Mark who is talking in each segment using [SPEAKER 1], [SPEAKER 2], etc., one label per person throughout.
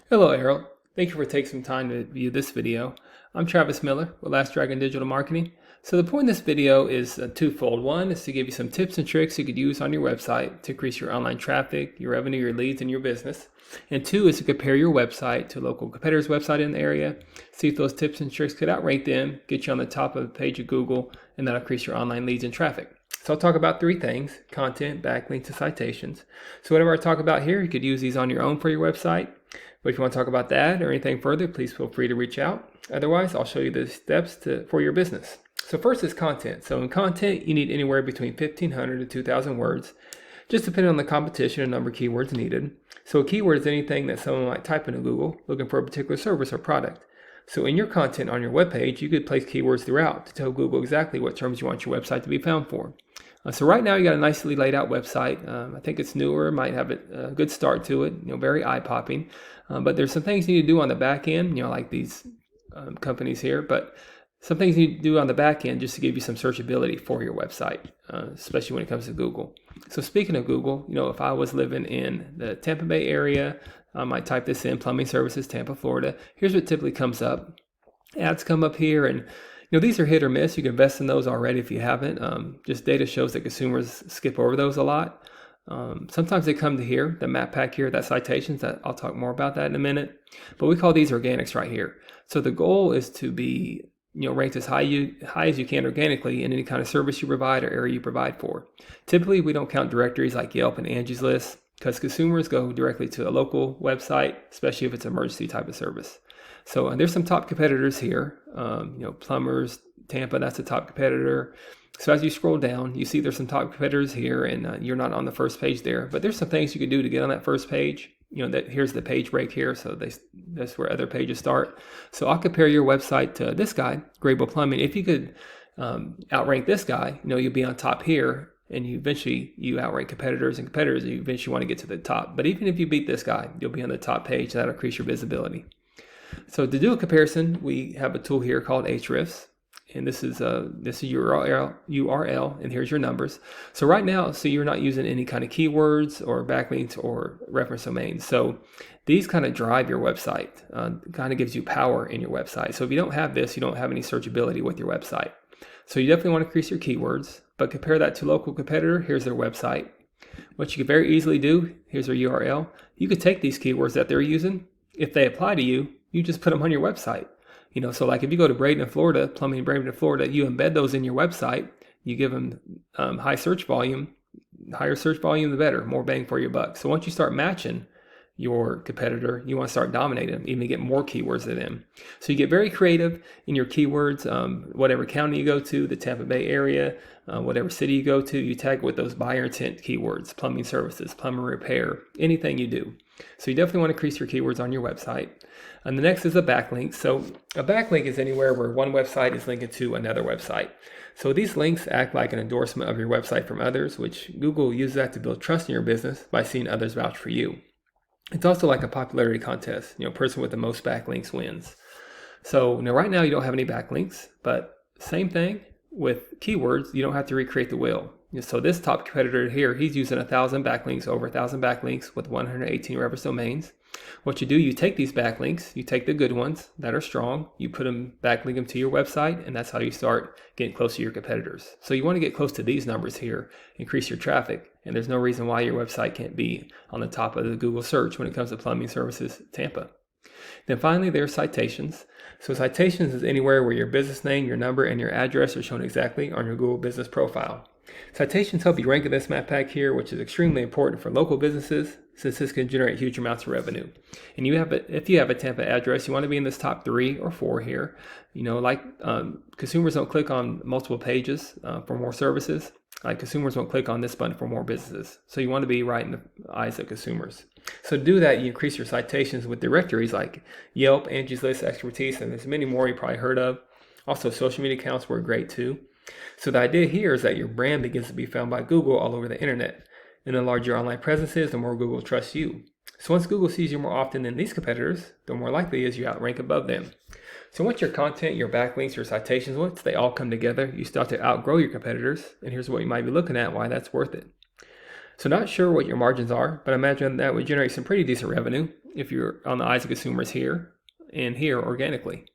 [SPEAKER 1] Hello, Errol. Thank you for taking some time to view this video. I'm Travis Miller with Last Dragon Digital Marketing. So the point of this video is twofold. One is to give you some tips and tricks you could use on your website to increase your online traffic, your revenue, your leads, and your business. And two is to compare your website to a local competitor's website in the area, see if those tips and tricks could outrank them, get you on the top of the page of Google, and that'll increase your online leads and traffic. So I'll talk about three things: content, backlinks, and citations. So whatever I talk about here, you could use these on your own for your website. But if you want to talk about that or anything further, please feel free to reach out. Otherwise, I'll show you the steps for your business. So first is content. So in content, you need anywhere between 1,500 to 2,000 words, just depending on the competition and number of keywords needed. So a keyword is anything that someone might type into Google looking for a particular service or product. So in your content on your webpage, you could place keywords throughout to tell Google exactly what terms you want your website to be found for. So right now you got a nicely laid out website. I think it's newer, might have a good start to it, very eye-popping. But there's some things you need to do on the back end, like these companies here, but some things you need to do on the back end just to give you some searchability for your website, especially when it comes to Google. So speaking of Google, if I was living in the Tampa Bay area, I might type this in: plumbing services, Tampa, Florida. Here's what typically comes up. Ads come up here, and these are hit or miss. You can invest in those already if you haven't. Just data shows that consumers skip over those a lot. Sometimes they come to here, the map pack here, that citations, that I'll talk more about that in a minute. But we call these organics right here. So the goal is to be ranked as high as you can organically in any kind of service you provide or area you provide for. Typically, we don't count directories like Yelp and Angie's List because consumers go directly to a local website, especially if it's an emergency type of service. So there's some top competitors here. Plumbers, Tampa, that's a top competitor. So as you scroll down, you see there's some top competitors here, and you're not on the first page there. But there's some things you can do to get on that first page. That here's the page break here, so that's where other pages start. So I'll compare your website to this guy, Grable Plumbing. If you could outrank this guy, you'll be on top here, and you outrank competitors, and you eventually want to get to the top. But even if you beat this guy, you'll be on the top page, and that'll increase your visibility. So to do a comparison, we have a tool here called Ahrefs, and this is URL, and here's your numbers. So right now, you're not using any kind of keywords or backlinks or reference domains. So these kind of drive your website, kind of gives you power in your website. So if you don't have this, you don't have any searchability with your website. So you definitely want to increase your keywords, but compare that to a local competitor. Here's their website. What you can very easily do, here's their URL. You could take these keywords that they're using. If they apply to you, you just put them on your website. So like if you go to Bradenton, Florida, plumbing in Bradenton, Florida, you embed those in your website. You give them higher search volume, the better, more bang for your buck. So once you start matching your competitor, you want to start dominating them, even get more keywords than them. So you get very creative in your keywords. Whatever county you go to, the Tampa Bay area, whatever city you go to, you tag with those buyer intent keywords: plumbing services, plumber repair, anything you do. So you definitely want to increase your keywords on your website. And the next is a backlink. So a backlink is anywhere where one website is linking to another website. So these links act like an endorsement of your website from others, which Google uses that to build trust in your business by seeing others vouch for you. It's also like a popularity contest. Person with the most backlinks wins. So now right now you don't have any backlinks, but same thing with keywords. You don't have to recreate the wheel. So this top competitor here, he's using 1,000 backlinks, over 1,000 backlinks with 118 reference domains. What you do, you take these backlinks, you take the good ones that are strong, you backlink them to your website, and that's how you start getting close to your competitors. So you want to get close to these numbers here, increase your traffic, and there's no reason why your website can't be on the top of the Google search when it comes to plumbing services Tampa. Then finally, there's citations. So citations is anywhere where your business name, your number, and your address are shown exactly on your Google business profile. Citations help you rank in this map pack here, which is extremely important for local businesses since this can generate huge amounts of revenue. And if you have a Tampa address, you want to be in this top 3 or 4 here. Consumers don't click on multiple pages for more services. Like consumers won't click on this button for more businesses. So you want to be right in the eyes of consumers. So to do that, you increase your citations with directories like Yelp, Angie's List, Expertise, and there's many more you probably heard of. Also, social media accounts work great too. So the idea here is that your brand begins to be found by Google all over the internet. And the larger your online presence is, the more Google trusts you. So once Google sees you more often than these competitors, the more likely it is you outrank above them. So once your content, your backlinks, your citations, once they all come together, you start to outgrow your competitors. And here's what you might be looking at, why that's worth it. So not sure what your margins are, but I imagine that would generate some pretty decent revenue. if you're on the eyes of consumers here and here organically.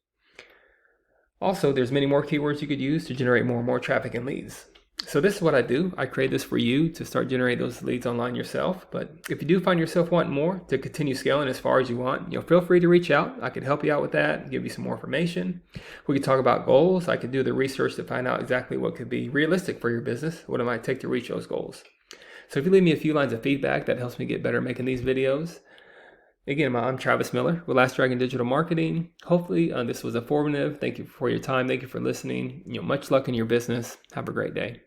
[SPEAKER 1] Also, there's many more keywords you could use to generate more and more traffic and leads. So this is what I do. I create this for you to start generating those leads online yourself. But if you do find yourself wanting more to continue scaling as far as you want, feel free to reach out. I can help you out with that, give you some more information. We can talk about goals. I can do the research to find out exactly what could be realistic for your business, what it might take to reach those goals. So if you leave me a few lines of feedback, that helps me get better making these videos. Again, I'm Travis Miller with Last Dragon Digital Marketing. Hopefully this was informative. Thank you for your time. Thank you for listening. Much luck in your business. Have a great day.